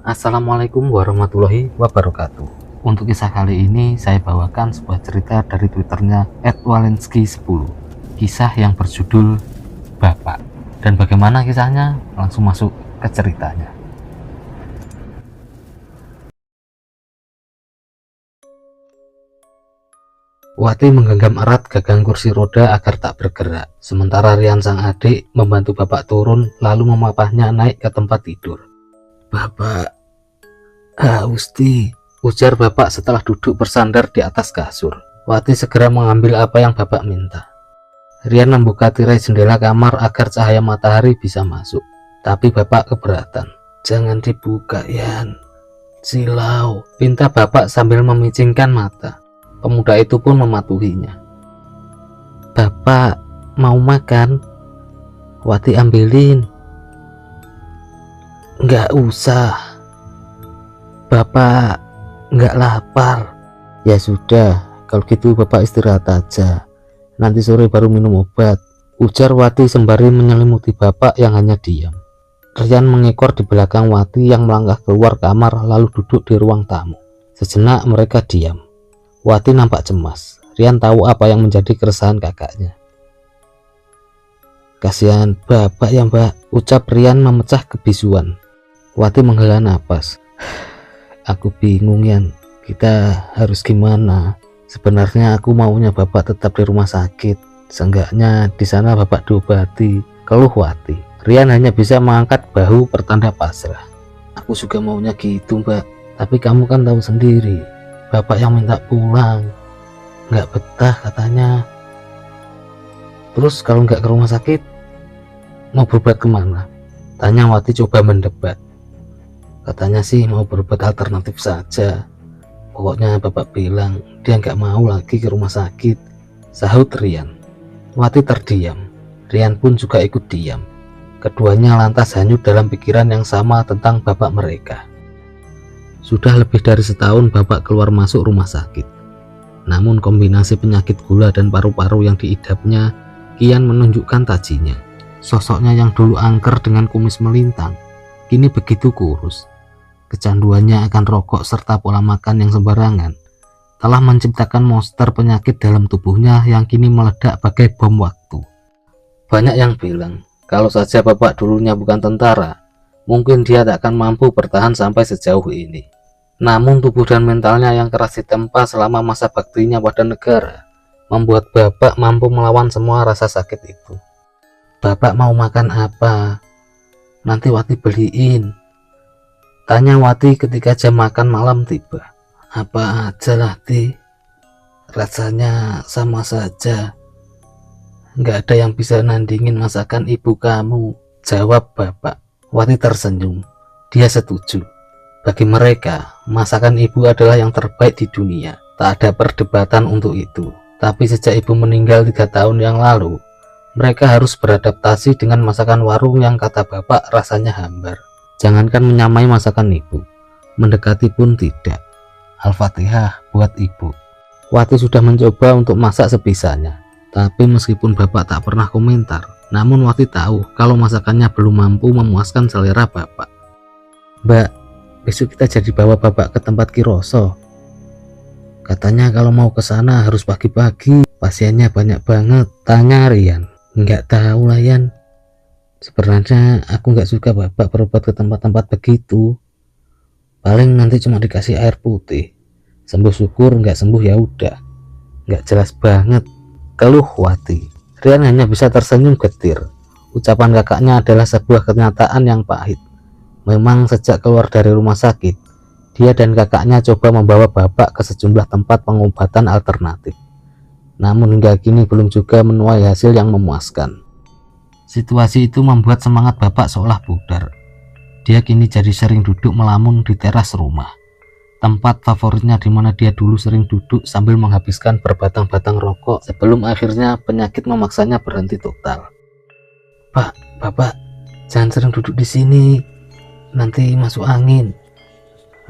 Assalamualaikum warahmatullahi wabarakatuh. Untuk kisah kali ini saya bawakan sebuah cerita dari twitternya @walensky10, kisah yang berjudul Bapak. Dan bagaimana kisahnya? Langsung masuk ke ceritanya. Wati menggenggam erat gagang kursi roda agar tak bergerak, sementara Rian sang adik membantu bapak turun lalu memapahnya naik ke tempat tidur. Bapak, Usti, ujar bapak setelah duduk bersandar di atas kasur. Wati segera mengambil apa yang bapak minta. Rian membuka tirai jendela kamar agar cahaya matahari bisa masuk, tapi bapak keberatan. Jangan dibuka, Yan. Silau, pinta bapak sambil memicingkan mata. Pemuda itu pun mematuhinya. Bapak mau makan? Wati ambilin. Nggak usah. Bapak nggak lapar. Ya sudah, kalau gitu bapak istirahat aja. Nanti sore baru minum obat, ujar Wati sembari menyelimuti bapak yang hanya diam. Rian mengekor di belakang Wati yang melangkah keluar kamar lalu duduk di ruang tamu. Sejenak mereka diam. Wati nampak cemas. Rian tahu apa yang menjadi keresahan kakaknya. Kasihan bapak ya mbak, ucap Rian memecah kebisuan. Wati menghela napas. Aku bingung Yan, kita harus gimana? Sebenarnya aku maunya bapak tetap di rumah sakit. Seenggaknya di sana bapak diobati, keluh Wati. Rian hanya bisa mengangkat bahu pertanda pasrah. Aku juga maunya gitu mbak, tapi kamu kan tahu sendiri, bapak yang minta pulang, nggak betah katanya. Terus kalau nggak ke rumah sakit, mau berobat kemana? Tanya Wati coba mendebat. Katanya sih mau berobat alternatif saja. Pokoknya bapak bilang dia nggak mau lagi ke rumah sakit, sahut Rian. Wati terdiam. Rian pun juga ikut diam. Keduanya lantas hanyut dalam pikiran yang sama tentang bapak mereka. Sudah lebih dari setahun bapak keluar masuk rumah sakit. Namun kombinasi penyakit gula dan paru-paru yang diidapnya kian menunjukkan tajinya. Sosoknya yang dulu angker dengan kumis melintang, kini begitu kurus. Kecanduannya akan rokok serta pola makan yang sembarangan telah menciptakan monster penyakit dalam tubuhnya yang kini meledak bagai bom waktu. Banyak yang bilang, kalau saja bapak dulunya bukan tentara, mungkin dia tak akan mampu bertahan sampai sejauh ini. Namun tubuh dan mentalnya yang keras ditempa selama masa baktinya pada negara membuat bapak mampu melawan semua rasa sakit itu. Bapak mau makan apa? Nanti Wati beliin. Tanya Wati ketika jam makan malam tiba. Apa aja lah Ti, rasanya sama saja. Nggak ada yang bisa nandingin masakan ibu kamu, jawab bapak. Wati tersenyum. Dia setuju. Bagi mereka, masakan ibu adalah yang terbaik di dunia. Tak ada perdebatan untuk itu. Tapi sejak ibu meninggal 3 tahun yang lalu, mereka harus beradaptasi dengan masakan warung yang kata bapak rasanya hambar. Jangankan menyamai masakan ibu, mendekati pun tidak. Al-Fatihah buat ibu. Wati sudah mencoba untuk masak sebisanya. Tapi meskipun bapak tak pernah komentar, namun Wati tahu kalau masakannya belum mampu memuaskan selera bapak. Mbak, besok kita jadi bawa bapak ke tempat Kiroso. Katanya kalau mau ke sana harus pagi-pagi, pasiennya banyak banget. Tanya Rian. Nggak tahu lah Yan. Sebenarnya aku nggak suka bapak berobat ke tempat-tempat begitu. Paling nanti cuma dikasih air putih. Sembuh syukur, nggak sembuh ya udah. Nggak jelas banget, keluh Wati. Rian hanya bisa tersenyum getir. Ucapan kakaknya adalah sebuah kenyataan yang pahit. Memang sejak keluar dari rumah sakit, dia dan kakaknya coba membawa bapak ke sejumlah tempat pengobatan alternatif. Namun hingga kini belum juga menuai hasil yang memuaskan. Situasi itu membuat semangat bapak seolah pudar. Dia kini jadi sering duduk melamun di teras rumah, tempat favoritnya di mana dia dulu sering duduk sambil menghabiskan berbatang-batang rokok sebelum akhirnya penyakit memaksanya berhenti total. Pak, bapak jangan sering duduk di sini, nanti masuk angin.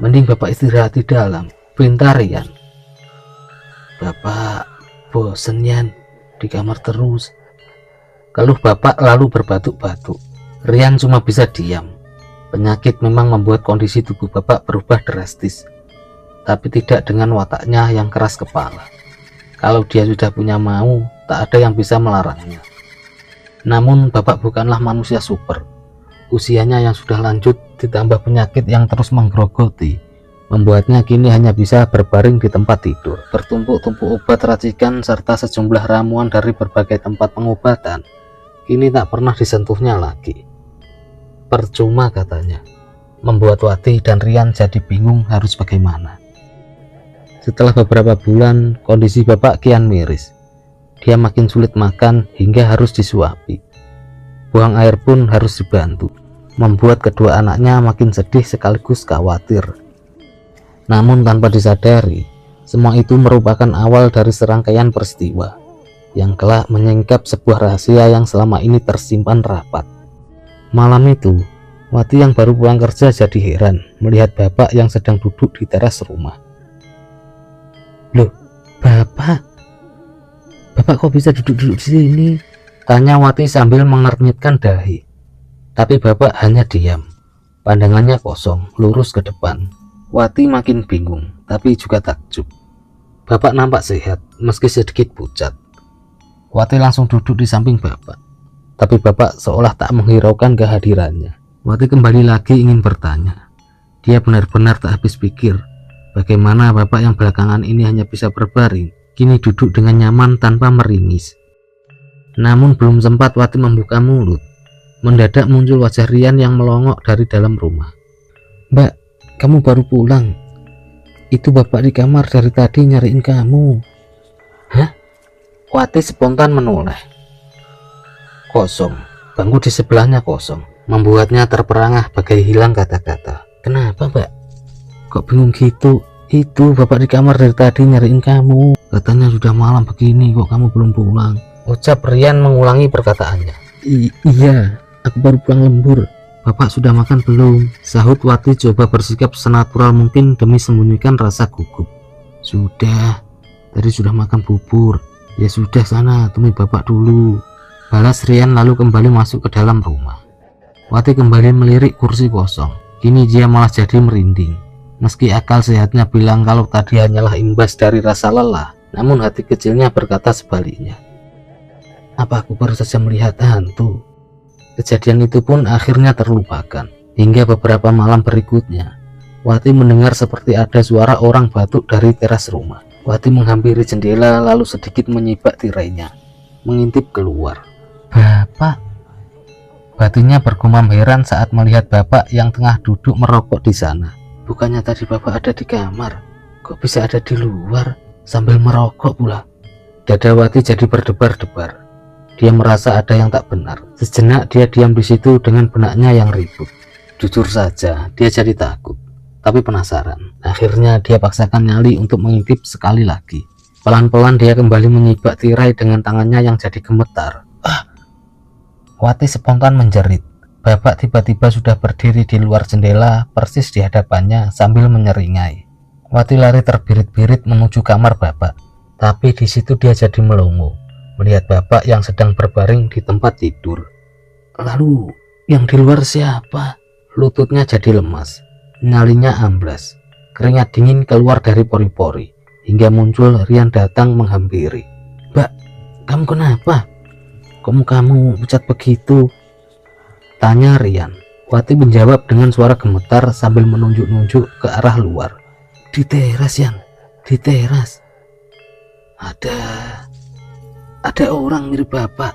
Mending bapak istirahat di dalam, perintah Rian. Bapak bosen Yan, di kamar terus, keluh bapak lalu berbatuk-batuk. Rian cuma bisa diam. Penyakit memang membuat kondisi tubuh Bapak berubah drastis, tapi tidak dengan wataknya yang keras kepala. Kalau dia sudah punya mau, tak ada yang bisa melarangnya. Namun Bapak bukanlah manusia super. Usianya yang sudah lanjut ditambah penyakit yang terus menggerogoti, membuatnya kini hanya bisa berbaring di tempat tidur. Bertumpuk-tumpuk obat racikan serta sejumlah ramuan dari berbagai tempat pengobatan kini tak pernah disentuhnya lagi. Percuma katanya, membuat Wati dan Rian jadi bingung harus bagaimana. Setelah beberapa bulan, kondisi Bapak kian miris. Dia makin sulit makan hingga harus disuapi. Buang air pun harus dibantu, membuat kedua anaknya makin sedih sekaligus khawatir. Namun tanpa disadari, semua itu merupakan awal dari serangkaian peristiwa yang kelak menyingkap sebuah rahasia yang selama ini tersimpan rapat. Malam itu, Wati yang baru pulang kerja jadi heran melihat Bapak yang sedang duduk di teras rumah. "Loh, Bapak kok bisa duduk-duduk di sini?" tanya Wati sambil mengernyitkan dahi. Tapi Bapak hanya diam, pandangannya kosong, lurus ke depan. Wati makin bingung, tapi juga takjub. Bapak nampak sehat, meski sedikit pucat. Wati langsung duduk di samping Bapak, tapi Bapak seolah tak menghiraukan kehadirannya. Wati kembali lagi ingin bertanya. Dia benar-benar tak habis pikir bagaimana Bapak yang belakangan ini hanya bisa berbaring, kini duduk dengan nyaman tanpa meringis. Namun belum sempat Wati membuka mulut, mendadak muncul wajah Rian yang melongok dari dalam rumah. "Mbak, kamu baru pulang? Itu Bapak di kamar dari tadi nyariin kamu." "Hah?" Wati spontan menoleh. Kosong, bangku di sebelahnya kosong, membuatnya terperangah bagai hilang kata-kata. "Kenapa, Mbak? Kok bingung gitu? Itu Bapak di kamar dari tadi nyariin kamu. Katanya sudah malam begini kok kamu belum pulang," ucap Rian mengulangi perkataannya. Iya, aku baru pulang lembur." "Bapak sudah makan belum?" sahut Wati coba bersikap senatural mungkin demi sembunyikan rasa gugup. "Sudah, tadi sudah makan bubur." "Ya sudah, sana temui Bapak dulu," balas Rian lalu kembali masuk ke dalam rumah. Wati kembali melirik kursi kosong. Kini dia malah jadi merinding. Meski akal sehatnya bilang kalau tadi hanyalah imbas dari rasa lelah, namun hati kecilnya berkata sebaliknya. Apa aku baru saja melihat hantu? Kejadian itu pun akhirnya terlupakan. Hingga beberapa malam berikutnya, Wati mendengar seperti ada suara orang batuk dari teras rumah. Wati menghampiri jendela lalu sedikit menyibak tirainya, mengintip keluar. "Bapak?" Batinnya bergumam heran saat melihat Bapak yang tengah duduk merokok di sana. "Bukannya tadi Bapak ada di kamar, kok bisa ada di luar sambil merokok pula?" Dada Wati jadi berdebar-debar. Dia merasa ada yang tak benar. Sejenak dia diam di situ dengan benaknya yang ribut. Jujur saja, dia jadi takut, tapi penasaran. Akhirnya dia paksakan nyali untuk mengintip sekali lagi. Pelan-pelan dia kembali menyibak tirai dengan tangannya yang jadi gemetar. Wati spontan menjerit. Bapak tiba-tiba sudah berdiri di luar jendela, persis di hadapannya sambil menyeringai. Wati lari terbirit-birit menuju kamar Bapak, tapi di situ dia jadi melongo melihat Bapak yang sedang berbaring di tempat tidur. "Lalu yang di luar siapa?" Lututnya jadi lemas, nyalinya amblas, keringat dingin keluar dari pori-pori, hingga muncul Rian datang menghampiri. "Mbak, kamu kenapa? Kok kamu pucat begitu?" tanya Rian. Wati menjawab dengan suara gemetar sambil menunjuk-nunjuk ke arah luar. "Di teras, Yan, di teras. Ada orang mirip Bapak,"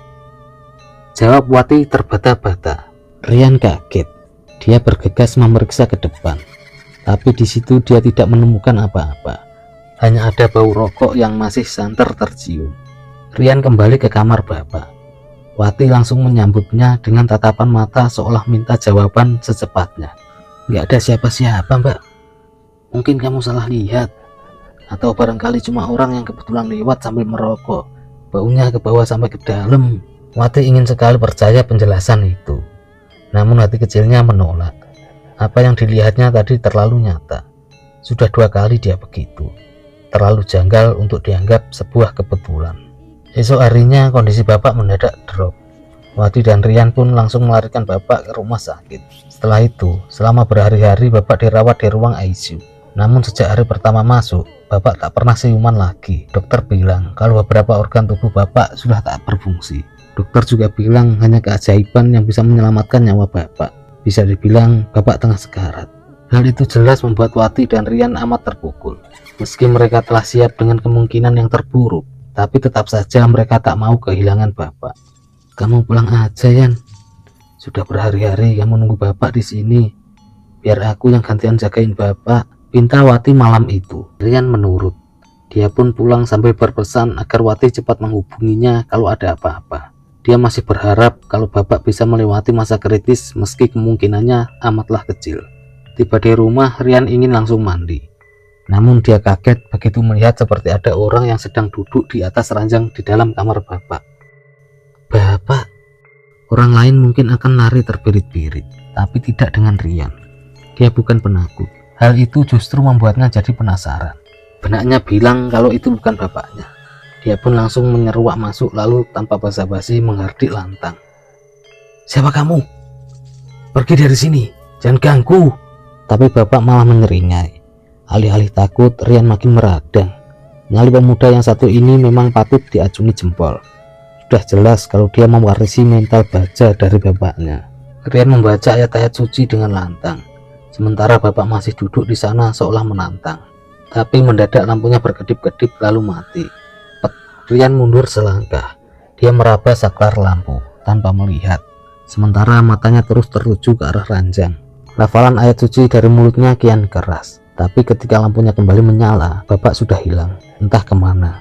jawab Wati terbata-bata. Rian kaget. Dia bergegas memeriksa ke depan, tapi di situ dia tidak menemukan apa-apa. Hanya ada bau rokok yang masih santer tercium. Rian kembali ke kamar Bapak. Wati langsung menyambutnya dengan tatapan mata seolah minta jawaban secepatnya. "Nggak ada siapa-siapa, Mbak. Mungkin kamu salah lihat. Atau barangkali cuma orang yang kebetulan lewat sambil merokok. Baunya ke bawah sampai ke dalam." Wati ingin sekali percaya penjelasan itu. Namun hati kecilnya menolak. Apa yang dilihatnya tadi terlalu nyata. Sudah 2 kali dia begitu. Terlalu janggal untuk dianggap sebuah kebetulan. Esok harinya kondisi Bapak mendadak drop. Wati dan Rian pun langsung melarikan bapak ke rumah sakit. Setelah itu, selama berhari-hari bapak dirawat di ruang ICU. Namun sejak hari pertama masuk, bapak tak pernah siuman lagi. Dokter bilang kalau beberapa organ tubuh bapak sudah tak berfungsi. Dokter juga bilang hanya keajaiban yang bisa menyelamatkan nyawa bapak. Bisa dibilang bapak tengah sekarat. Hal itu jelas membuat Wati dan Rian amat terpukul. Meski mereka telah siap dengan kemungkinan yang terburuk, tapi tetap saja mereka tak mau kehilangan bapak. Kamu pulang aja, Yan. Sudah berhari-hari kamu nunggu bapak di sini. Biar aku yang gantian jagain bapak, pinta Wati malam itu. Rian menurut. Dia pun pulang sambil berpesan agar Wati cepat menghubunginya kalau ada apa-apa. Dia masih berharap kalau bapak bisa melewati masa kritis meski kemungkinannya amatlah kecil. Tiba di rumah, Rian ingin langsung mandi. Namun dia kaget begitu melihat seperti ada orang yang sedang duduk di atas ranjang di dalam kamar bapak. Bapak, orang lain mungkin akan lari terbirit-birit, tapi tidak dengan Rian. Dia bukan penakut. Hal itu justru membuatnya jadi penasaran. Benaknya bilang kalau itu bukan bapaknya. Dia pun langsung menyeruak masuk lalu tanpa basa-basi menghardik lantang. Siapa kamu? Pergi dari sini, jangan ganggu. Tapi bapak malah menyeringai. Alih-alih takut, Rian makin meradang. Nyali pemuda yang satu ini memang patut diacungi jempol. Sudah jelas kalau dia mewarisi mental baja dari bapaknya. Rian membaca ayat-ayat suci dengan lantang, sementara bapak masih duduk di sana seolah menantang. Tapi mendadak lampunya berkedip-kedip lalu mati. Rian mundur selangkah. Dia meraba saklar lampu tanpa melihat, sementara matanya terus tertuju ke arah ranjang. Lafalan ayat suci dari mulutnya kian keras, tapi ketika lampunya kembali menyala, bapak sudah hilang, entah kemana.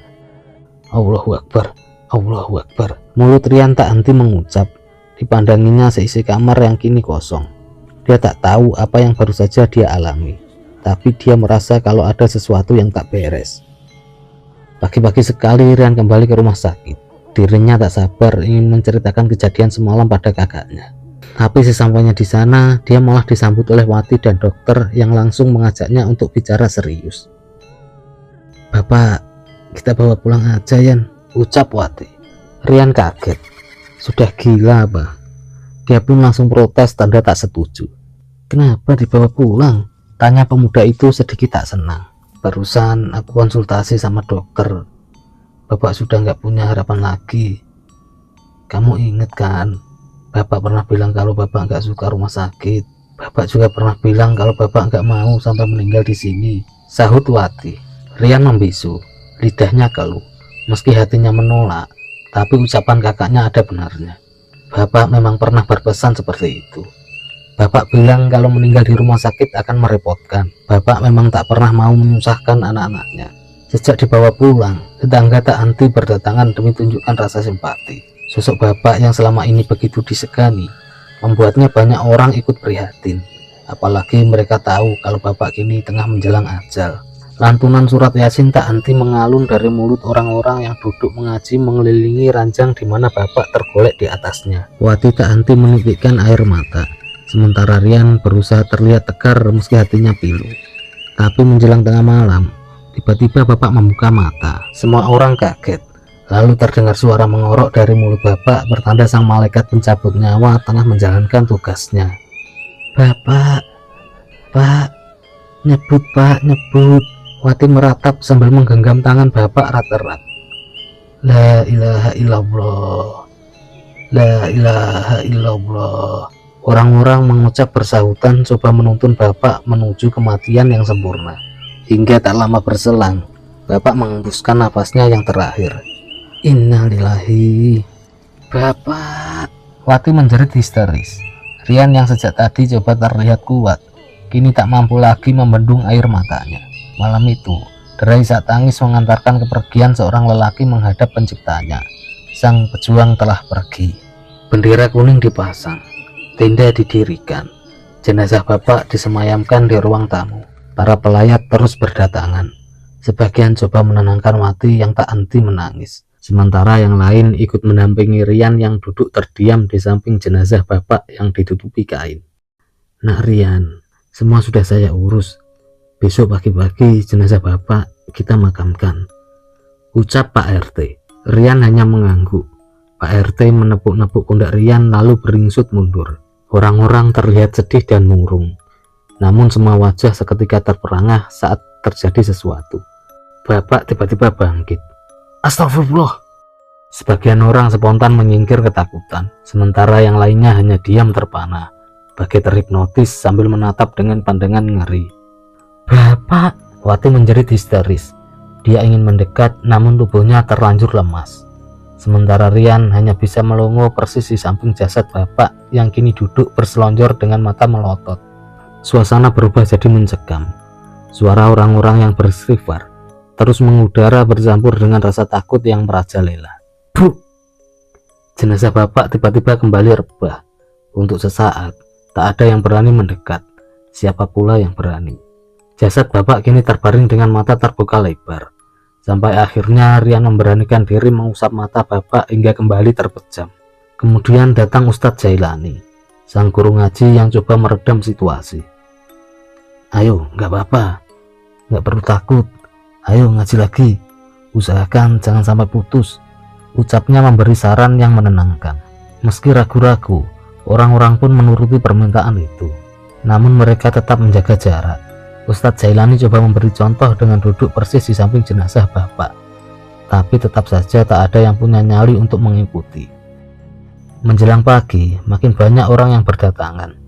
Allahu Akbar. Allahu Akbar. Mulut Rian tak henti mengucap. Dipandanginya seisi kamar yang kini kosong. Dia tak tahu apa yang baru saja dia alami, tapi dia merasa kalau ada sesuatu yang tak beres. Pagi-pagi sekali Rian kembali ke rumah sakit. Dirinya tak sabar ingin menceritakan kejadian semalam pada kakaknya. Tapi sesampainya di sana, dia malah disambut oleh Wati dan dokter yang langsung mengajaknya untuk bicara serius. Bapak, kita bawa pulang aja, Yan, ucap Wati. Rian kaget. Sudah gila apa? Dia pun langsung protes tanda tak setuju. Kenapa dibawa pulang? Tanya pemuda itu sedikit tak senang. Barusan aku konsultasi sama dokter. Bapak sudah nggak punya harapan lagi. Kamu inget kan? Bapak pernah bilang kalau bapak nggak suka rumah sakit. Bapak juga pernah bilang kalau bapak nggak mau sampai meninggal di sini. Sahut Wati. Rian membisu. Lidahnya keluh. Meski hatinya menolak, tapi ucapan kakaknya ada benarnya. Bapak memang pernah berpesan seperti itu. Bapak bilang kalau meninggal di rumah sakit akan merepotkan. Bapak memang tak pernah mau menyusahkan anak-anaknya. Sejak dibawa pulang, tetangga tak henti berdatangan demi tunjukkan rasa simpati. Sosok bapak yang selama ini begitu disegani, membuatnya banyak orang ikut prihatin. Apalagi mereka tahu kalau bapak kini tengah menjelang ajal. Lantunan surat Yasin tak henti mengalun dari mulut orang-orang yang duduk mengaji mengelilingi ranjang di mana bapak tergolek di atasnya. Wati tak henti menitikkan air mata, sementara Rian berusaha terlihat tegar meski hatinya pilu. Tapi menjelang tengah malam, tiba-tiba bapak membuka mata. Semua orang kaget. Lalu terdengar suara mengorok dari mulut bapak, bertanda sang malaikat pencabut nyawa tengah menjalankan tugasnya. Bapak, Pak, nyebut Pak, nyebut. Wati meratap sambil menggenggam tangan bapak erat-erat. La ilaha illallah, la ilaha illallah. Orang-orang mengucap bersahutan coba menuntun bapak menuju kematian yang sempurna. Hingga tak lama berselang, bapak mengembuskan nafasnya yang terakhir. Innalillahi. Bapak, Wati menjerit histeris. Rian yang sejak tadi coba terlihat kuat, kini tak mampu lagi membendung air matanya. Malam itu, derai isak tangis mengantarkan kepergian seorang lelaki menghadap penciptanya. Sang pejuang telah pergi. Bendera kuning dipasang, tenda didirikan, jenazah bapak disemayamkan di ruang tamu. Para pelayat terus berdatangan. Sebagian coba menenangkan Wati yang tak henti menangis, sementara yang lain ikut mendampingi Rian yang duduk terdiam di samping jenazah bapak yang ditutupi kain. Nak Rian, semua sudah saya urus. Besok pagi-pagi jenazah bapak kita makamkan, ucap Pak RT. Rian hanya mengangguk. Pak RT menepuk-nepuk pundak Rian lalu beringsut mundur. Orang-orang terlihat sedih dan murung. Namun semua wajah seketika terperangah saat terjadi sesuatu. Bapak tiba-tiba bangkit. Astagfirullah. Sebagian orang spontan menyingkir ketakutan, sementara yang lainnya hanya diam terpana, bagai terhipnotis sambil menatap dengan pandangan ngeri. Bapak, Wati menjerit histeris. Dia ingin mendekat, namun tubuhnya terlanjur lemas. Sementara Rian hanya bisa melongo persis di samping jasad bapak yang kini duduk berselonjor dengan mata melotot. Suasana berubah jadi mencekam. Suara orang-orang yang beristighfar terus mengudara bercampur dengan rasa takut yang merajalela. Buk! Jenazah bapak tiba-tiba kembali rebah. Untuk sesaat, tak ada yang berani mendekat. Siapa pula yang berani? Jasad bapak kini terbaring dengan mata terbuka lebar. Sampai akhirnya Rian memberanikan diri mengusap mata bapak hingga kembali terpejam. Kemudian datang Ustadz Jailani, sang guru ngaji yang coba meredam situasi. Ayo, nggak apa-apa, nggak perlu takut. Ayo ngaji lagi, usahakan jangan sampai putus. Ucapnya memberi saran yang menenangkan. Meski ragu-ragu, orang-orang pun menuruti permintaan itu. Namun mereka tetap menjaga jarak. Ustadz Jailani coba memberi contoh dengan duduk persis di samping jenazah bapak. Tapi tetap saja tak ada yang punya nyali untuk mengikuti. Menjelang pagi, makin banyak orang yang berdatangan.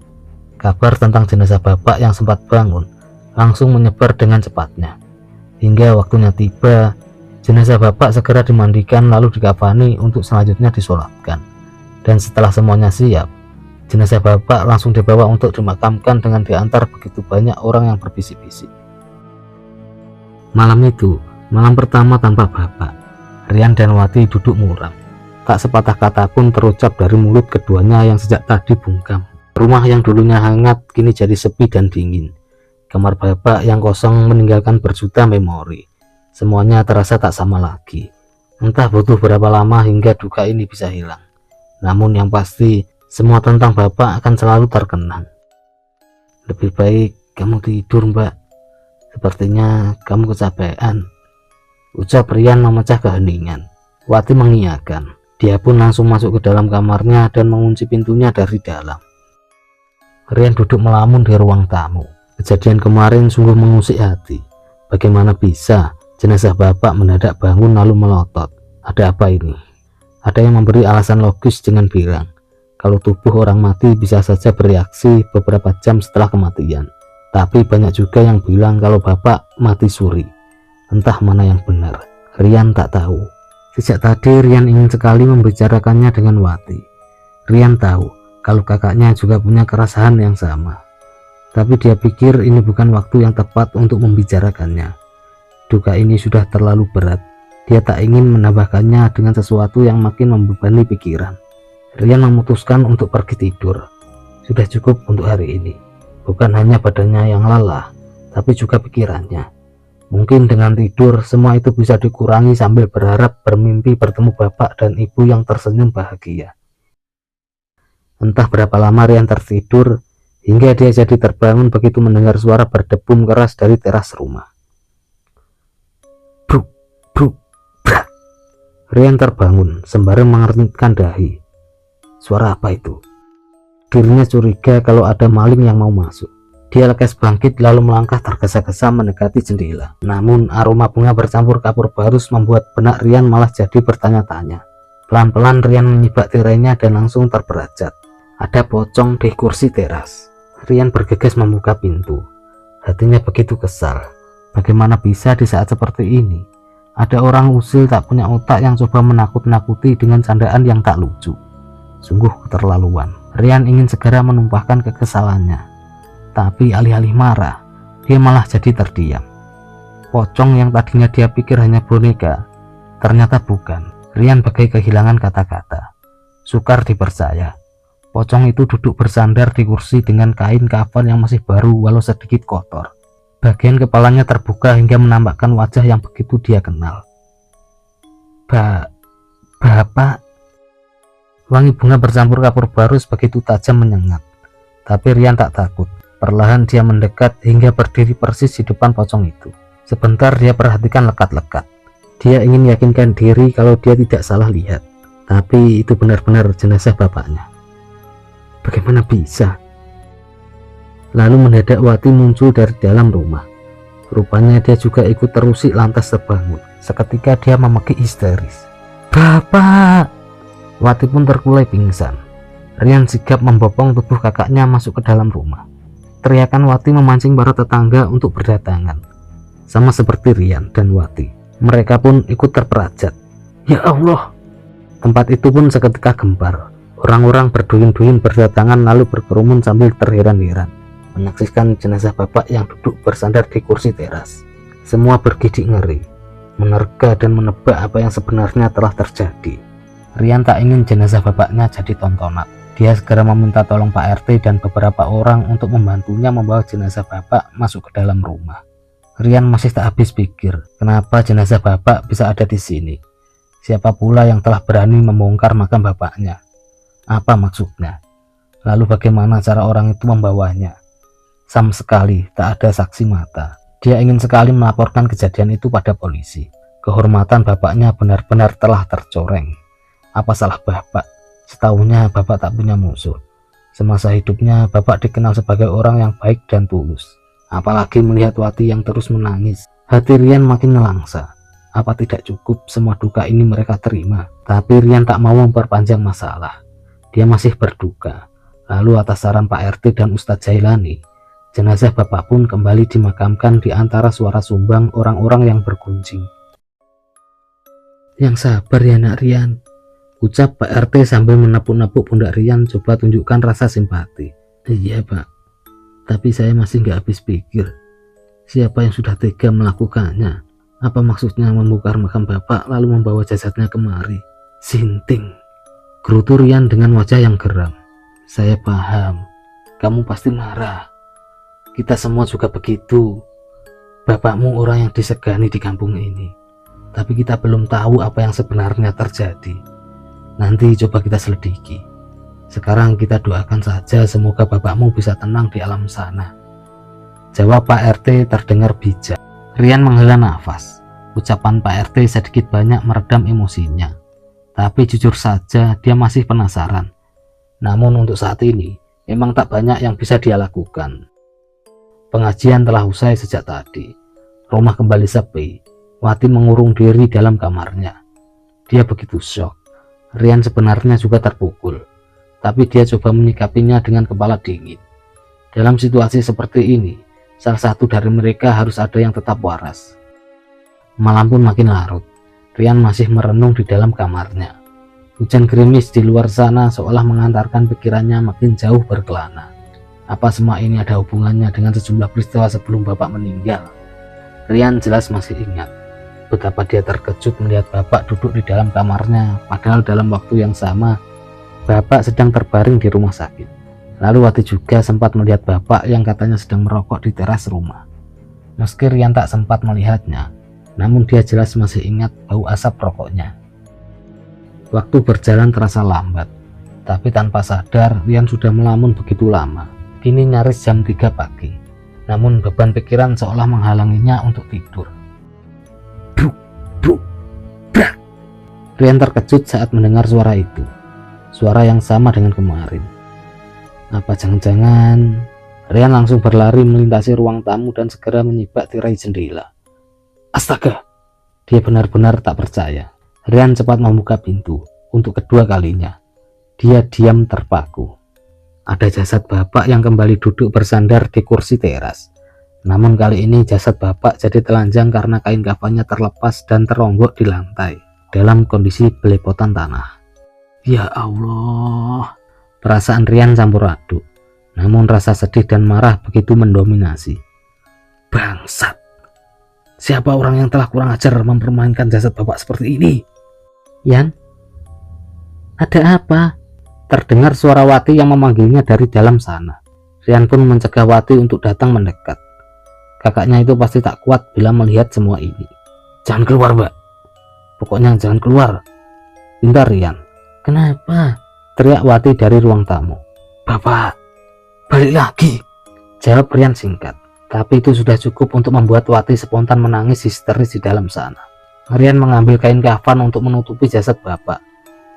Kabar tentang jenazah bapak yang sempat bangun langsung menyebar dengan cepatnya. Hingga waktunya tiba, jenazah bapak segera dimandikan lalu dikafani untuk selanjutnya disolatkan. Dan setelah semuanya siap, jenazah bapak langsung dibawa untuk dimakamkan dengan diantar begitu banyak orang yang berbisik-bisik. Malam itu, malam pertama tanpa bapak, Rian dan Wati duduk muram. Tak sepatah kata pun terucap dari mulut keduanya yang sejak tadi bungkam. Rumah yang dulunya hangat kini jadi sepi dan dingin. Kamar bapak yang kosong meninggalkan berjuta memori. Semuanya terasa tak sama lagi. Entah butuh berapa lama hingga duka ini bisa hilang. Namun yang pasti, semua tentang bapak akan selalu terkenang. Lebih baik kamu tidur, Mbak. Sepertinya kamu kecapean, ucap Rian memecah keheningan. Wati mengiyakan. Dia pun langsung masuk ke dalam kamarnya dan mengunci pintunya dari dalam. Rian duduk melamun di ruang tamu. Kejadian kemarin sungguh mengusik hati. Bagaimana bisa jenazah bapak mendadak bangun lalu melotot? Ada apa ini? Ada yang memberi alasan logis dengan bilang kalau tubuh orang mati bisa saja bereaksi beberapa jam setelah kematian. Tapi banyak juga yang bilang kalau bapak mati suri. Entah mana yang benar, Rian tak tahu. Sejak tadi Rian ingin sekali membicarakannya dengan Wati. Rian tahu kalau kakaknya juga punya keresahan yang sama. Tapi dia pikir ini bukan waktu yang tepat untuk membicarakannya. Duka ini sudah terlalu berat. Dia tak ingin menambahkannya dengan sesuatu yang makin membebani pikiran. Rian memutuskan untuk pergi tidur. Sudah cukup untuk hari ini. Bukan hanya badannya yang lelah, tapi juga pikirannya. Mungkin dengan tidur semua itu bisa dikurangi sambil berharap bermimpi bertemu bapak dan ibu yang tersenyum bahagia. Entah berapa lama Rian tertidur hingga dia jadi terbangun begitu mendengar suara berdebum keras dari teras rumah. Bruk, bruk, brak. Rian terbangun sembari mengernyitkan dahi. Suara apa itu? Dirinya curiga kalau ada maling yang mau masuk. Dia lekas bangkit lalu melangkah tergesa-gesa mendekati jendela. Namun aroma bunga bercampur kapur barus membuat benak Rian malah jadi bertanya-tanya. Pelan-pelan Rian menyibak tirainya dan langsung terberajat. Ada pocong di kursi teras. Rian bergegas membuka pintu. Hatinya begitu kesal. Bagaimana bisa di saat seperti ini ada orang usil tak punya otak yang coba menakut-nakuti dengan candaan yang tak lucu. Sungguh keterlaluan. Rian ingin segera menumpahkan kekesalannya. Tapi alih-alih marah, dia malah jadi terdiam. Pocong yang tadinya dia pikir hanya boneka, ternyata bukan. Rian bagai kehilangan kata-kata. Sukar dipercaya. Pocong itu duduk bersandar di kursi dengan kain kafan yang masih baru walau sedikit kotor. Bagian kepalanya terbuka hingga menampakkan wajah yang begitu dia kenal. Bapak. Wangi bunga bercampur kapur barus begitu tajam menyengat. Tapi Rian tak takut. Perlahan dia mendekat hingga berdiri persis di depan pocong itu. Sebentar dia perhatikan lekat-lekat. Dia ingin yakinkan diri kalau dia tidak salah lihat. Tapi itu benar-benar jenazah bapaknya. Bagaimana bisa? Lalu mendadak Wati muncul dari dalam rumah. Rupanya dia juga ikut terusik lantas terbangun. Seketika dia memaki histeris. Bapak! Wati pun terkulai pingsan. Rian sigap membopong tubuh kakaknya masuk ke dalam rumah. Teriakan Wati memancing para tetangga untuk berdatangan. Sama seperti Rian dan Wati, mereka pun ikut terperajat. Ya Allah! Tempat itu pun seketika gempar. Orang-orang berduyun-duyun berdatangan lalu berkerumun sambil terheran-heran menyaksikan jenazah bapak yang duduk bersandar di kursi teras. Semua bergidik ngeri, menerka dan menebak apa yang sebenarnya telah terjadi. Rian tak ingin jenazah bapaknya jadi tontonan. Dia segera meminta tolong Pak RT dan beberapa orang untuk membantunya membawa jenazah bapak masuk ke dalam rumah. Rian masih tak habis pikir, kenapa jenazah bapak bisa ada di sini? Siapa pula yang telah berani membongkar makam bapaknya? Apa maksudnya? Lalu bagaimana cara orang itu membawanya? Sama sekali tak ada saksi mata. Dia ingin sekali melaporkan kejadian itu pada polisi. Kehormatan bapaknya benar-benar telah tercoreng. Apa salah bapak? Setahunya bapak tak punya musuh. Semasa hidupnya bapak dikenal sebagai orang yang baik dan tulus. Apalagi melihat Wati yang terus menangis, hati Rian makin nelangsa. Apa tidak cukup semua duka ini mereka terima? Tapi Rian tak mau memperpanjang masalah. Dia masih berduka. Lalu atas saran Pak RT dan Ustadz Jailani, jenazah bapak pun kembali dimakamkan di antara suara sumbang orang-orang yang bergunjing. Yang sabar ya nak Rian, ucap Pak RT sambil menepuk-nepuk pundak Rian coba tunjukkan rasa simpati. Iya Pak, tapi saya masih nggak habis pikir. Siapa yang sudah tega melakukannya? Apa maksudnya membongkar makam bapak lalu membawa jasadnya kemari? Sinting, gerutu Rian dengan wajah yang geram. Saya paham, kamu pasti marah. Kita semua juga begitu. Bapakmu orang yang disegani di kampung ini. Tapi kita belum tahu apa yang sebenarnya terjadi. Nanti coba kita selidiki. Sekarang kita doakan saja semoga bapakmu bisa tenang di alam sana. Jawab Pak RT terdengar bijak. Rian menghela nafas. Ucapan Pak RT sedikit banyak meredam emosinya. Tapi jujur saja dia masih penasaran. Namun untuk saat ini memang tak banyak yang bisa dia lakukan. Pengajian telah usai sejak tadi. Rumah kembali sepi. Wati mengurung diri dalam kamarnya. Dia begitu syok. Rian sebenarnya juga terpukul. Tapi dia coba menyikapinya dengan kepala dingin. Dalam situasi seperti ini, salah satu dari mereka harus ada yang tetap waras. Malam pun makin larut. Rian masih merenung di dalam kamarnya. Hujan gerimis di luar sana seolah mengantarkan pikirannya makin jauh berkelana. Apa semua ini ada hubungannya dengan sejumlah peristiwa sebelum bapak meninggal? Rian jelas masih ingat betapa dia terkejut melihat bapak duduk di dalam kamarnya, padahal dalam waktu yang sama bapak sedang terbaring di rumah sakit. Lalu Wati juga sempat melihat bapak yang katanya sedang merokok di teras rumah. Meski Rian tak sempat melihatnya, namun dia jelas masih ingat bau asap rokoknya. Waktu berjalan terasa lambat, tapi tanpa sadar Rian sudah melamun begitu lama. Kini nyaris jam 3 pagi, namun beban pikiran seolah menghalanginya untuk tidur. Bruk, bruk, brak. Rian terkejut saat mendengar suara itu. Suara yang sama dengan kemarin. Apa jangan-jangan? Rian langsung berlari melintasi ruang tamu dan segera menyibak tirai jendela. Astaga, dia benar-benar tak percaya. Rian cepat membuka pintu. Untuk kedua kalinya, dia diam terpaku. Ada jasad bapak yang kembali duduk bersandar di kursi teras. Namun kali ini jasad bapak jadi telanjang karena kain kafannya terlepas dan teronggok di lantai dalam kondisi belepotan tanah. Ya Allah, perasaan Rian campur aduk. Namun rasa sedih dan marah begitu mendominasi. Bangsat, siapa orang yang telah kurang ajar mempermainkan jasad bapak seperti ini? Yan, ada apa? Terdengar suara Wati yang memanggilnya dari dalam sana. Rian pun mencegah Wati untuk datang mendekat. Kakaknya itu pasti tak kuat bila melihat semua ini. Jangan keluar mbak, pokoknya jangan keluar, pinta Rian. Kenapa? Teriak Wati dari ruang tamu. Bapak, balik lagi, jawab Rian singkat. Tapi itu sudah cukup untuk membuat Wati spontan menangis histeris di dalam sana. Rian mengambil kain kafan untuk menutupi jasad bapak.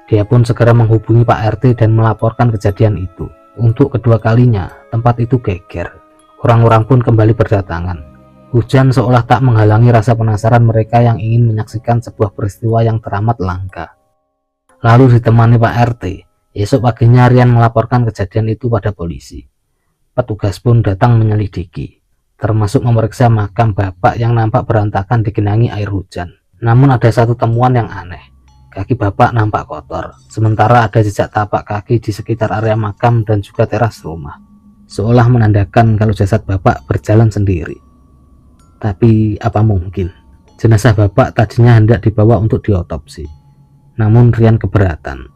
Dia pun segera menghubungi Pak RT dan melaporkan kejadian itu. Untuk kedua kalinya, tempat itu geger. Orang-orang pun kembali berdatangan. Hujan seolah tak menghalangi rasa penasaran mereka yang ingin menyaksikan sebuah peristiwa yang teramat langka. Lalu ditemani Pak RT, esok paginya Rian melaporkan kejadian itu pada polisi. Petugas pun datang menyelidiki, termasuk memeriksa makam bapak yang nampak berantakan digenangi air hujan. Namun ada satu temuan yang aneh. Kaki bapak nampak kotor, sementara ada jejak tapak kaki di sekitar area makam dan juga teras rumah, seolah menandakan kalau jasad bapak berjalan sendiri. Tapi apa mungkin? Jenazah bapak tadinya hendak dibawa untuk diotopsi. Namun Rian keberatan.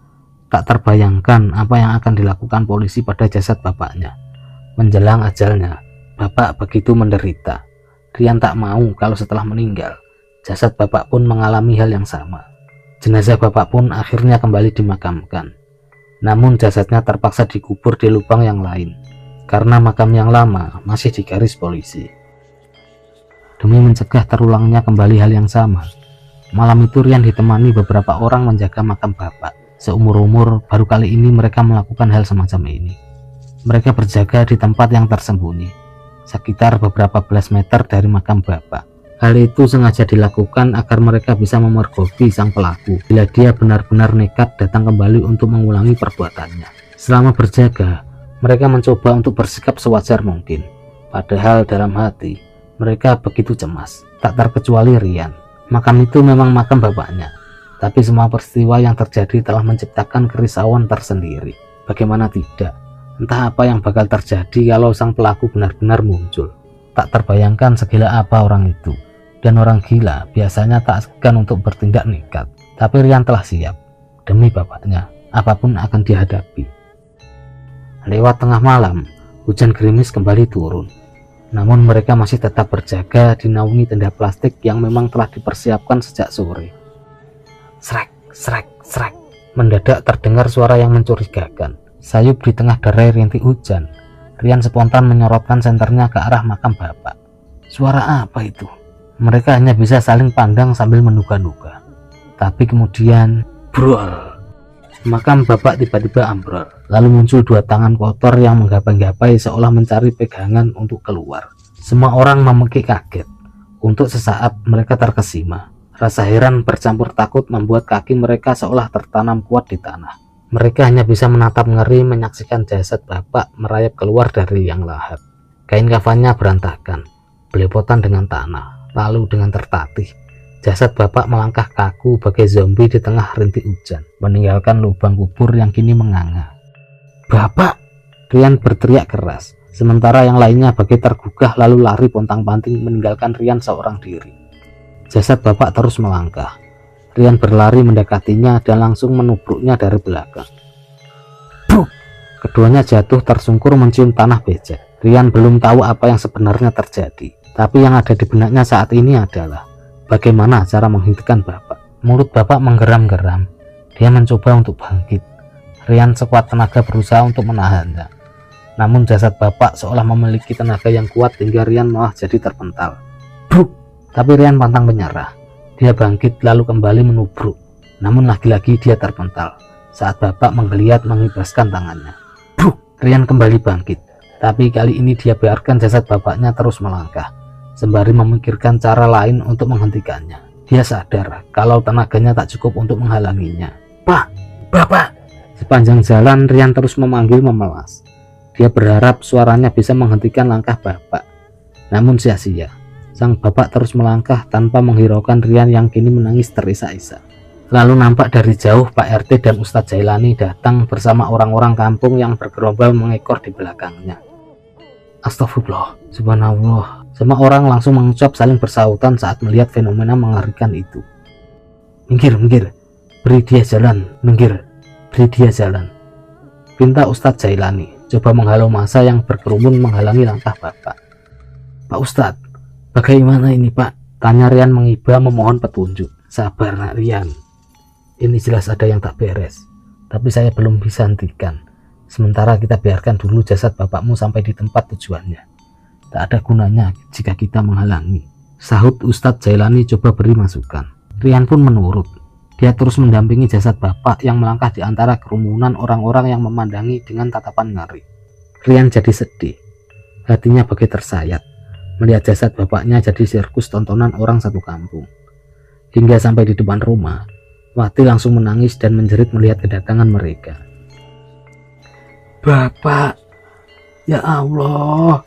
Tak terbayangkan apa yang akan dilakukan polisi pada jasad bapaknya. Menjelang ajalnya, bapak begitu menderita. Rian tak mau kalau setelah meninggal, jasad bapak pun mengalami hal yang sama. Jenazah bapak pun akhirnya kembali dimakamkan. Namun jasadnya terpaksa dikubur di lubang yang lain, karena makam yang lama masih digaris polisi. Demi mencegah terulangnya kembali hal yang sama, malam itu Rian ditemani beberapa orang menjaga makam bapak. Seumur-umur baru kali ini mereka melakukan hal semacam ini. Mereka berjaga di tempat yang tersembunyi, sekitar beberapa belas meter dari makam bapak. Hal itu sengaja dilakukan agar mereka bisa memergoki sang pelaku bila dia benar-benar nekat datang kembali untuk mengulangi perbuatannya. Selama berjaga, mereka mencoba untuk bersikap sewajar mungkin. Padahal dalam hati, mereka begitu cemas, tak terkecuali Rian. Makam itu memang makam bapaknya, tapi semua peristiwa yang terjadi telah menciptakan kerisauan tersendiri. Bagaimana tidak? Entah apa yang bakal terjadi kalau sang pelaku benar-benar muncul. Tak terbayangkan segila apa orang itu. Dan orang gila biasanya tak segan untuk bertindak nekat. Tapi Rian telah siap. Demi bapaknya, apapun akan dihadapi. Lewat tengah malam, hujan gerimis kembali turun. Namun mereka masih tetap berjaga di naungi tenda plastik yang memang telah dipersiapkan sejak sore. Srek, srek, srek. Mendadak terdengar suara yang mencurigakan. Sayup di tengah derai rintik hujan, Rian spontan menyorotkan senternya ke arah makam bapak. Suara apa itu? Mereka hanya bisa saling pandang sambil menduga-duga. Tapi kemudian, brol. Makam bapak tiba-tiba ambrol. Lalu muncul dua tangan kotor yang menggapai-gapai seolah mencari pegangan untuk keluar. Semua orang memekik kaget. Untuk sesaat mereka terkesima. Rasa heran bercampur takut membuat kaki mereka seolah tertanam kuat di tanah. Mereka hanya bisa menatap ngeri menyaksikan jasad bapak merayap keluar dari liang lahat. Kain kafannya berantakan, belepotan dengan tanah. Lalu dengan tertatih, jasad bapak melangkah kaku bagai zombie di tengah rintik hujan, meninggalkan lubang kubur yang kini menganga. Bapak! Rian berteriak keras, sementara yang lainnya bagai tergugah lalu lari pontang-panting meninggalkan Rian seorang diri. Jasad bapak terus melangkah. Rian berlari mendekatinya dan langsung menubruknya dari belakang. Bruk! Keduanya jatuh tersungkur mencium tanah becek. Rian belum tahu apa yang sebenarnya terjadi. Tapi yang ada di benaknya saat ini adalah bagaimana cara menghentikan bapak. Mulut bapak menggeram-geram. Dia mencoba untuk bangkit. Rian sekuat tenaga berusaha untuk menahannya. Namun jasad bapak seolah memiliki tenaga yang kuat hingga Rian malah jadi terpental. Bruk! Tapi Rian pantang menyerah. Dia bangkit lalu kembali menubruk. Namun lagi-lagi dia terpental saat bapak menggeliat mengibaskan tangannya. Bruk! Rian kembali bangkit. Tapi kali ini dia biarkan jasad bapaknya terus melangkah, sembari memikirkan cara lain untuk menghentikannya. Dia sadar kalau tenaganya tak cukup untuk menghalanginya. Pak! Bapak! Sepanjang jalan Rian terus memanggil memelas. Dia berharap suaranya bisa menghentikan langkah bapak. Namun sia-sia. Sang bapak terus melangkah tanpa menghiraukan Rian yang kini menangis terisak-isak. Lalu nampak dari jauh Pak RT dan Ustadz Jailani datang bersama orang-orang kampung yang bergerombol mengekor di belakangnya. Astagfirullah, subhanallah. Semua orang langsung mengucap saling bersahutan saat melihat fenomena mengerikan itu. Minggir, minggir. Beri dia jalan, minggir. Beri dia jalan. Pinta Ustadz Jailani coba menghalau massa yang berkerumun menghalangi langkah bapak. Pak Ustadz, bagaimana ini Pak? Tanya Rian mengiba memohon petunjuk. Sabar nak Rian. Ini jelas ada yang tak beres. Tapi saya belum bisa hentikan. Sementara kita biarkan dulu jasad bapakmu sampai di tempat tujuannya. Tak ada gunanya jika kita menghalangi. Sahut Ustadz Jailani coba beri masukan. Rian pun menurut. Dia terus mendampingi jasad bapak yang melangkah di antara kerumunan orang-orang yang memandangi dengan tatapan ngeri. Rian jadi sedih, hatinya bagai tersayat melihat jasad bapaknya jadi sirkus tontonan orang satu kampung. Hingga sampai di depan rumah, Wati langsung menangis dan menjerit melihat kedatangan mereka. "Bapak, ya Allah,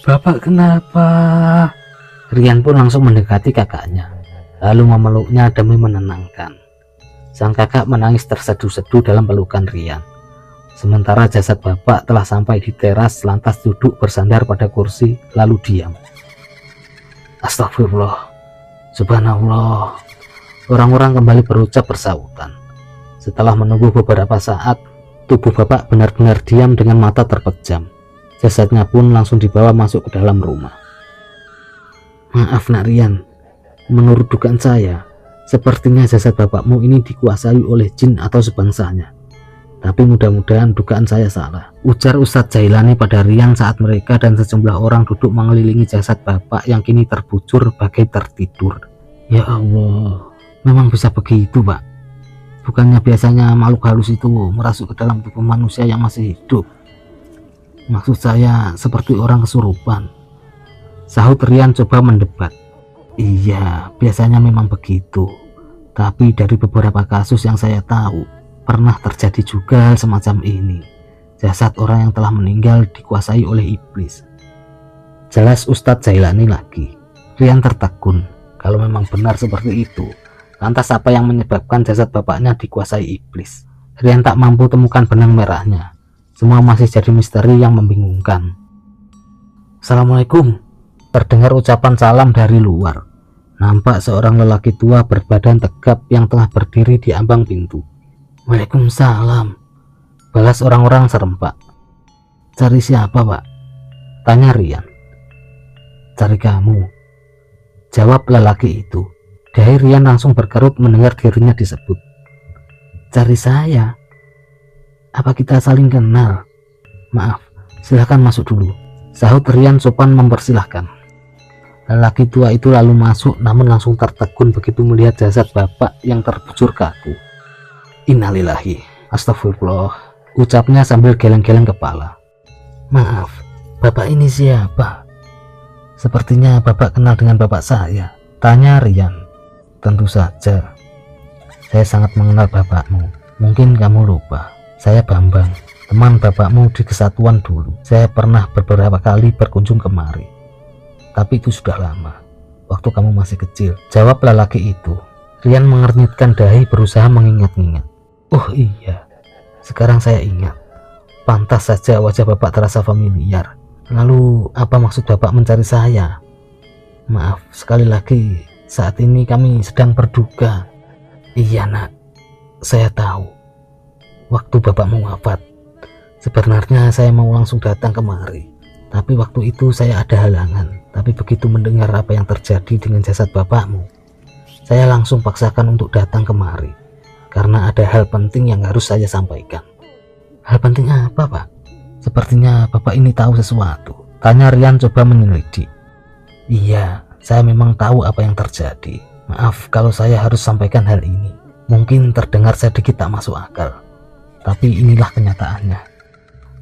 Bapak kenapa?" Rian pun langsung mendekati kakaknya, lalu memeluknya demi menenangkan. Sang kakak menangis terseduh-seduh dalam pelukan Rian. Sementara jasad bapak telah sampai di teras, lantas duduk bersandar pada kursi lalu diam. Astagfirullah, subhanallah. Orang-orang kembali berucap bersahutan. Setelah menunggu beberapa saat, tubuh bapak benar-benar diam dengan mata terpejam. Jasadnya pun langsung dibawa masuk ke dalam rumah. "Maaf Nak Rian, menurut dugaan saya, sepertinya jasad bapakmu ini dikuasai oleh jin atau sebangsanya. Tapi mudah-mudahan dugaan saya salah," ujar Ustadz Jailani pada Rian saat mereka dan sejumlah orang duduk mengelilingi jasad bapak yang kini terbujur bagai tertidur. "Ya Allah, memang bisa begitu Pak. Bukannya biasanya makhluk halus itu merasuk ke dalam tubuh manusia yang masih hidup. Maksud saya seperti orang kesurupan," sahut Rian coba mendebat. "Iya, biasanya memang begitu. Tapi dari beberapa kasus yang saya tahu, pernah terjadi juga semacam ini. Jasad orang yang telah meninggal dikuasai oleh iblis," jelas Ustadz Jailani lagi. Rian tertegun. Kalau memang benar seperti itu, lantas apa yang menyebabkan jasad bapaknya dikuasai iblis? Rian tak mampu temukan benang merahnya. Semua masih jadi misteri yang membingungkan. "Assalamualaikum," terdengar ucapan salam dari luar. Nampak seorang lelaki tua berbadan tegap yang tengah berdiri di ambang pintu. "Waalaikumsalam," balas orang-orang serempak. "Cari siapa Pak?" tanya Rian. "Cari kamu," jawab lelaki itu. Dahi Rian langsung berkerut mendengar dirinya disebut. "Cari saya? Apa kita saling kenal? Maaf, silahkan masuk dulu," sahut Rian sopan mempersilahkan. Lelaki tua itu lalu masuk, namun langsung tertegun begitu melihat jasad bapak yang terbujur kaku. "Innalillahi, astagfirullah," ucapnya sambil geleng-geleng kepala. "Maaf, bapak ini siapa? Sepertinya bapak kenal dengan bapak saya," tanya Rian. "Tentu saja, saya sangat mengenal bapakmu. Mungkin kamu lupa, saya Bambang, teman bapakmu di kesatuan dulu. Saya pernah beberapa kali berkunjung kemari, tapi itu sudah lama, waktu kamu masih kecil," jawab lelaki itu. Rian mengernyitkan dahi berusaha mengingat-ingat. "Oh iya, sekarang saya ingat. Pantas saja wajah bapak terasa familiar. Lalu apa maksud bapak mencari saya? Maaf, sekali lagi, saat ini kami sedang berduka." "Iya Nak, saya tahu. Waktu bapakmu wafat, sebenarnya saya mau langsung datang kemari. Tapi waktu itu saya ada halangan. Tapi begitu mendengar apa yang terjadi dengan jasad bapakmu, saya langsung paksakan untuk datang kemari. Karena ada hal penting yang harus saya sampaikan." "Hal penting apa Pak? Sepertinya bapak ini tahu sesuatu," tanya Rian coba menyelidik. "Iya, saya memang tahu apa yang terjadi. Maaf kalau saya harus sampaikan hal ini. Mungkin terdengar sedikit tak masuk akal, tapi inilah kenyataannya."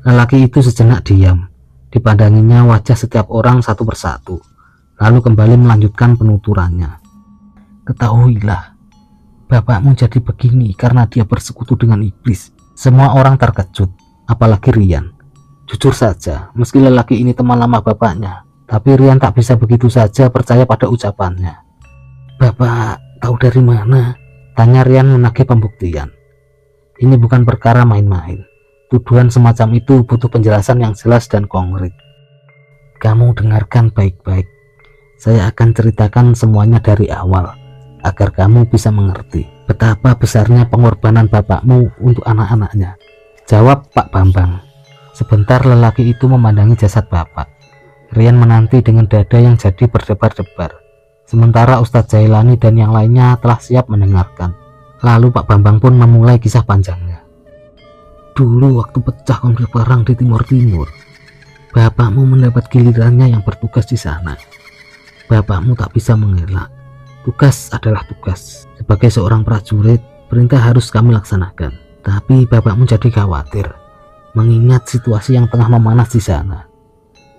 Lelaki itu sejenak diam. Dipandanginya wajah setiap orang satu persatu, lalu kembali melanjutkan penuturannya. "Ketahuilah, bapakmu jadi begini karena dia bersekutu dengan iblis." Semua orang terkejut, apalagi Rian. Jujur saja, meski lelaki ini teman lama bapaknya, tapi Rian tak bisa begitu saja percaya pada ucapannya. "Bapak tahu dari mana?" tanya Rian menagih pembuktian. Ini bukan perkara main-main. Tuduhan semacam itu butuh penjelasan yang jelas dan konkret. "Kamu dengarkan baik-baik. Saya akan ceritakan semuanya dari awal, agar kamu bisa mengerti betapa besarnya pengorbanan bapakmu untuk anak-anaknya," jawab Pak Bambang. Sebentar lelaki itu memandangi jasad bapak. Rian menanti dengan dada yang jadi berdebar-debar. Sementara Ustadz Jailani dan yang lainnya telah siap mendengarkan. Lalu Pak Bambang pun memulai kisah panjangnya. "Dulu waktu pecah konflik perang di Timur Timur, bapakmu mendapat gilirannya yang bertugas di sana. Bapakmu tak bisa mengelak. Tugas adalah tugas. Sebagai seorang prajurit, perintah harus kami laksanakan. Tapi bapakmu jadi khawatir, mengingat situasi yang tengah memanas di sana.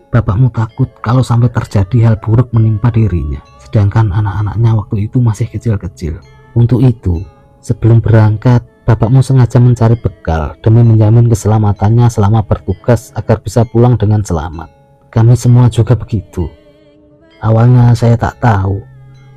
Bapakmu takut kalau sampai terjadi hal buruk menimpa dirinya, sedangkan anak-anaknya waktu itu masih kecil-kecil. Untuk itu, sebelum berangkat, bapakmu sengaja mencari bekal demi menjamin keselamatannya selama bertugas agar bisa pulang dengan selamat. Kami semua juga begitu. Awalnya saya tak tahu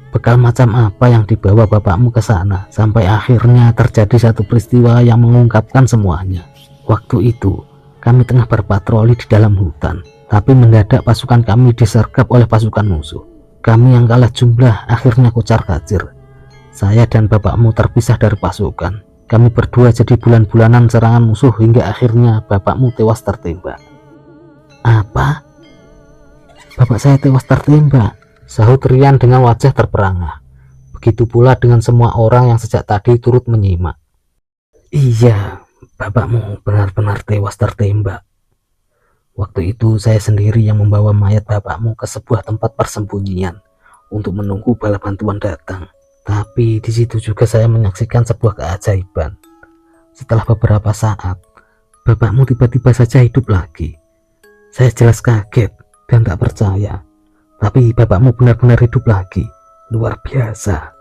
bekal macam apa yang dibawa bapakmu ke sana, sampai akhirnya terjadi satu peristiwa yang mengungkapkan semuanya. Waktu itu, kami tengah berpatroli di dalam hutan, tapi mendadak pasukan kami disergap oleh pasukan musuh. Kami yang kalah jumlah akhirnya kocar-kacir. Saya dan bapakmu terpisah dari pasukan. Kami berdua jadi bulan-bulanan serangan musuh hingga akhirnya bapakmu tewas tertembak. Apa? Bapak saya tewas tertembak, sahut Rian dengan wajah terperangah. Begitu pula dengan semua orang yang sejak tadi turut menyimak. Iya, bapakmu benar-benar tewas tertembak. Waktu itu saya sendiri yang membawa mayat bapakmu ke sebuah tempat persembunyian untuk menunggu bala bantuan datang. Tapi di situ juga saya menyaksikan sebuah keajaiban. Setelah beberapa saat, bapakmu tiba-tiba saja hidup lagi. Saya jelas kaget dan tak percaya. Tapi bapakmu benar-benar hidup lagi. Luar biasa.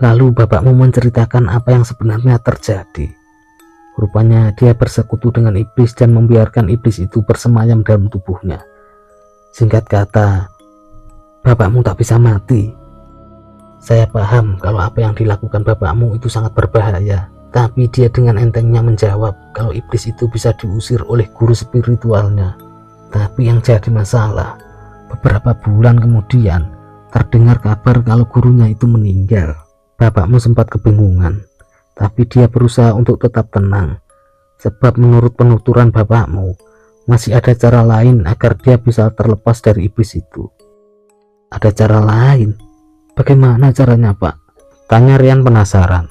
Lalu bapakmu menceritakan apa yang sebenarnya terjadi. Rupanya dia bersekutu dengan iblis dan membiarkan iblis itu bersemayam dalam tubuhnya. Singkat kata, bapakmu tak bisa mati. Saya paham kalau apa yang dilakukan bapakmu itu sangat berbahaya. Tapi dia dengan entengnya menjawab kalau iblis itu bisa diusir oleh guru spiritualnya. Tapi yang jadi masalah, beberapa bulan kemudian terdengar kabar kalau gurunya itu meninggal. Bapakmu sempat kebingungan, tapi dia berusaha untuk tetap tenang. Sebab menurut penuturan bapakmu, masih ada cara lain agar dia bisa terlepas dari iblis itu. Ada cara lain? Bagaimana caranya, Pak? Tanya Rian penasaran.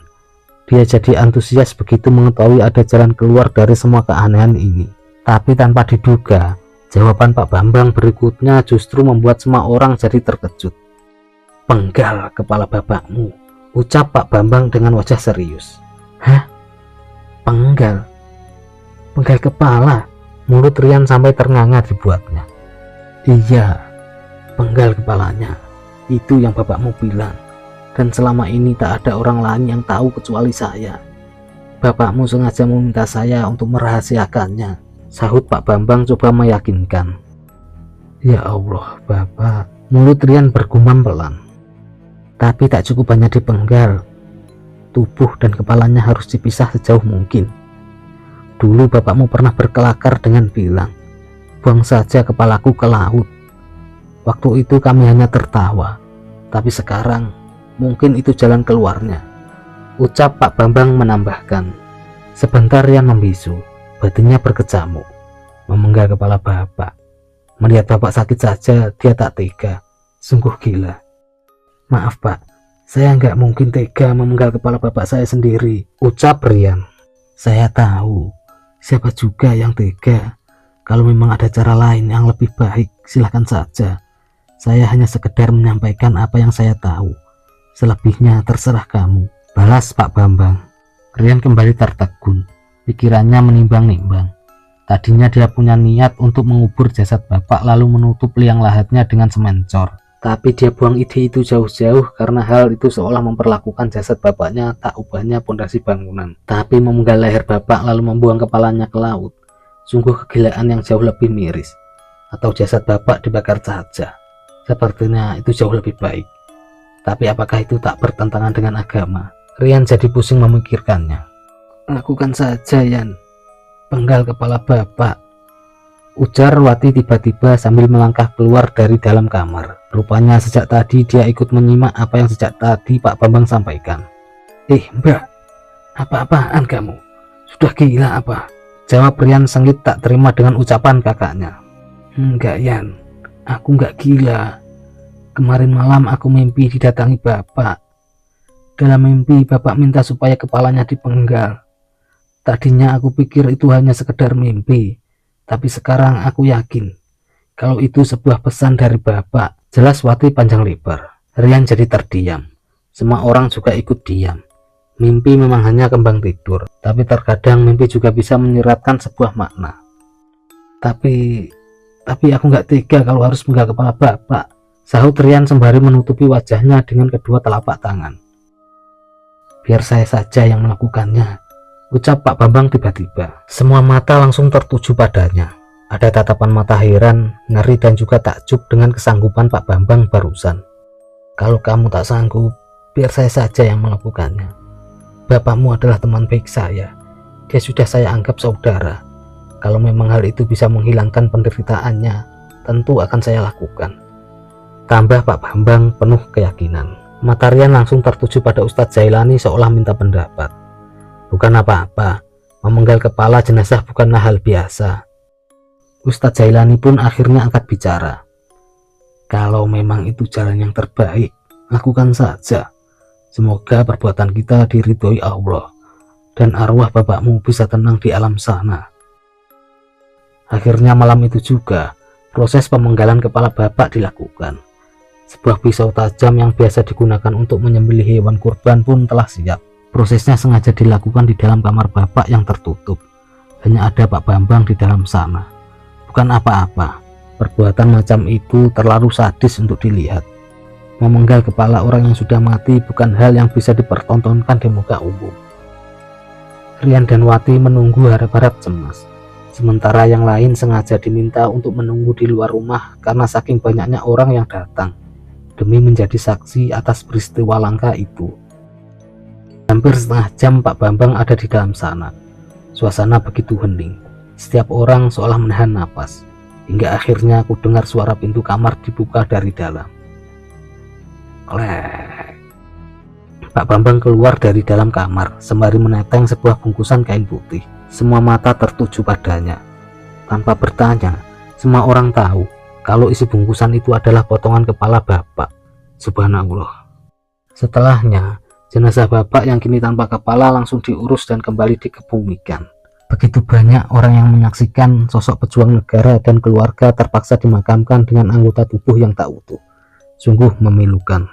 Dia jadi antusias begitu mengetahui ada jalan keluar dari semua keanehan ini. Tapi tanpa diduga, jawaban Pak Bambang berikutnya justru membuat semua orang jadi terkejut. Penggal kepala bapakmu, ucap Pak Bambang dengan wajah serius. Hah? Penggal? Penggal kepala? Mulut Rian sampai ternganga dibuatnya. Iya, penggal kepalanya. Itu yang bapakmu bilang. Dan selama ini tak ada orang lain yang tahu kecuali saya. Bapakmu sengaja meminta saya untuk merahasiakannya, sahut Pak Bambang coba meyakinkan. Ya Allah, Bapak. Mulut Rian bergumam pelan. Tapi tak cukup hanya dipenggal. Tubuh dan kepalanya harus dipisah sejauh mungkin. Dulu bapakmu pernah berkelakar dengan bilang, buang saja kepalaku ke laut. Waktu itu kami hanya tertawa. Tapi sekarang mungkin itu jalan keluarnya, ucap Pak Bambang menambahkan. Sebentar Rian membisu, batinnya berkecamuk. Memenggal kepala bapak. Melihat bapak sakit saja dia tak tega. Sungguh gila. Maaf Pak, saya nggak mungkin tega memenggal kepala bapak saya sendiri, ucap Rian. Saya tahu, siapa juga yang tega. Kalau memang ada cara lain yang lebih baik, silahkan saja. Saya hanya sekedar menyampaikan apa yang saya tahu. Selebihnya terserah kamu, balas Pak Bambang. Rian kembali tertegun, pikirannya menimbang-nimbang. Tadinya dia punya niat untuk mengubur jasad bapak lalu menutup liang lahatnya dengan semen cor. Tapi dia buang ide itu jauh-jauh karena hal itu seolah memperlakukan jasad bapaknya tak ubahnya pondasi bangunan. Tapi memenggal leher bapak lalu membuang kepalanya ke laut, sungguh kegilaan yang jauh lebih miris. Atau jasad bapak dibakar saja. Sepertinya itu jauh lebih baik. Tapi apakah itu tak bertentangan dengan agama? Rian jadi pusing memikirkannya. Lakukan saja, Yan. Penggal kepala bapak, ujar Wati tiba-tiba sambil melangkah keluar dari dalam kamar. Rupanya sejak tadi dia ikut menyimak apa yang sejak tadi Pak Bambang sampaikan. Mbak, apa-apaan kamu? Sudah gila apa? Jawab Rian sengit tak terima dengan ucapan kakaknya. Enggak, Yan. Aku nggak gila. Kemarin malam aku mimpi didatangi bapak. Dalam mimpi bapak minta supaya kepalanya dipenggal. Tadinya aku pikir itu hanya sekedar mimpi, tapi sekarang aku yakin kalau itu sebuah pesan dari bapak. Jelas Wati panjang lebar. Rian jadi terdiam. semua orang juga ikut diam. Mimpi memang hanya kembang tidur, tapi terkadang mimpi juga bisa menyiratkan sebuah makna. Tapi aku nggak tega kalau harus pegang kepala bapak, sahut Rian sembari menutupi wajahnya dengan kedua telapak tangan. Biar saya saja yang melakukannya, ucap Pak Bambang tiba-tiba. Semua mata langsung tertuju padanya. Ada tatapan mata heran, ngeri dan juga takjub dengan kesanggupan Pak Bambang barusan. Kalau kamu tak sanggup, biar saya saja yang melakukannya. Bapakmu adalah teman baik saya. Dia sudah saya anggap saudara. Kalau memang hal itu bisa menghilangkan penderitaannya, tentu akan saya lakukan. Tambah Pak Bambang penuh keyakinan. Mata Rian langsung tertuju pada Ustadz Zailani seolah minta pendapat. Bukan apa-apa, memenggal kepala jenazah bukanlah hal biasa. Ustadz Zailani pun akhirnya angkat bicara. Kalau memang itu jalan yang terbaik, lakukan saja. Semoga perbuatan kita diridhoi Allah dan arwah bapakmu bisa tenang di alam sana. Akhirnya malam itu juga proses pemenggalan kepala bapak dilakukan. Sebuah pisau tajam yang biasa digunakan untuk menyembelih hewan kurban pun telah siap. Prosesnya sengaja dilakukan di dalam kamar bapak yang tertutup. Hanya ada Pak Bambang di dalam sana. Bukan apa-apa, perbuatan macam itu terlalu sadis untuk dilihat. Memenggal kepala orang yang sudah mati bukan hal yang bisa dipertontonkan di muka umum. Rian dan Wati menunggu harap-harap cemas. Sementara yang lain sengaja diminta untuk menunggu di luar rumah karena saking banyaknya orang yang datang demi menjadi saksi atas peristiwa langka itu. Hampir setengah jam Pak Bambang ada di dalam sana. Suasana begitu hening. Setiap orang seolah menahan napas. Hingga akhirnya aku dengar suara pintu kamar dibuka dari dalam. Klek. Pak Bambang keluar dari dalam kamar sembari meneteng sebuah bungkusan kain putih. Semua mata tertuju padanya. Tanpa bertanya, semua orang tahu kalau isi bungkusan itu adalah potongan kepala bapak. Subhanallah. Setelahnya, jenazah bapak yang kini tanpa kepala langsung diurus dan kembali dikebumikan. Begitu banyak orang yang menyaksikan sosok pejuang negara dan keluarga terpaksa dimakamkan dengan anggota tubuh yang tak utuh. Sungguh memilukan.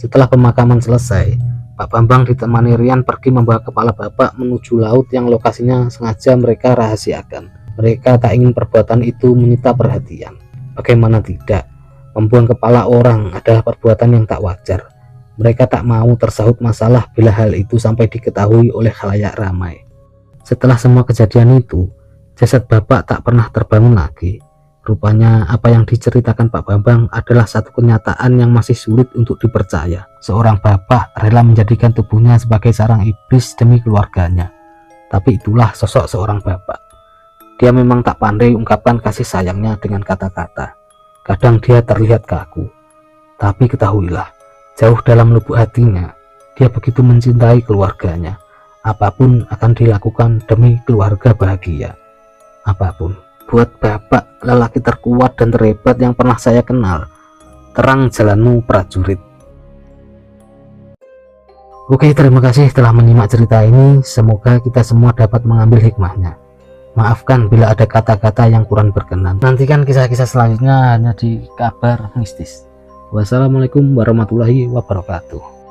Setelah pemakaman selesai, Pak Bambang ditemani Rian pergi membawa kepala bapak menuju laut yang lokasinya sengaja mereka rahasiakan. Mereka tak ingin perbuatan itu menyita perhatian. Bagaimana tidak, membuang kepala orang adalah perbuatan yang tak wajar. Mereka tak mau tersahut masalah bila hal itu sampai diketahui oleh khalayak ramai. Setelah semua kejadian itu, jasad bapak tak pernah terbangun lagi. Rupanya apa yang diceritakan Pak Bambang adalah satu kenyataan yang masih sulit untuk dipercaya. Seorang bapak rela menjadikan tubuhnya sebagai sarang iblis demi keluarganya. Tapi itulah sosok seorang bapak. Dia memang tak pandai ungkapkan kasih sayangnya dengan kata-kata. Kadang dia terlihat kaku. Tapi ketahuilah, jauh dalam lubuk hatinya, dia begitu mencintai keluarganya. Apapun akan dilakukan demi keluarga bahagia. Apapun. Buat bapak, lelaki terkuat dan terhebat yang pernah saya kenal. Terang jalanmu prajurit. Oke, terima kasih telah menyimak cerita ini. Semoga kita semua dapat mengambil hikmahnya. Maafkan bila ada kata-kata yang kurang berkenan. Nantikan kisah-kisah selanjutnya hanya di Kabar Mistis. Wassalamualaikum warahmatullahi wabarakatuh.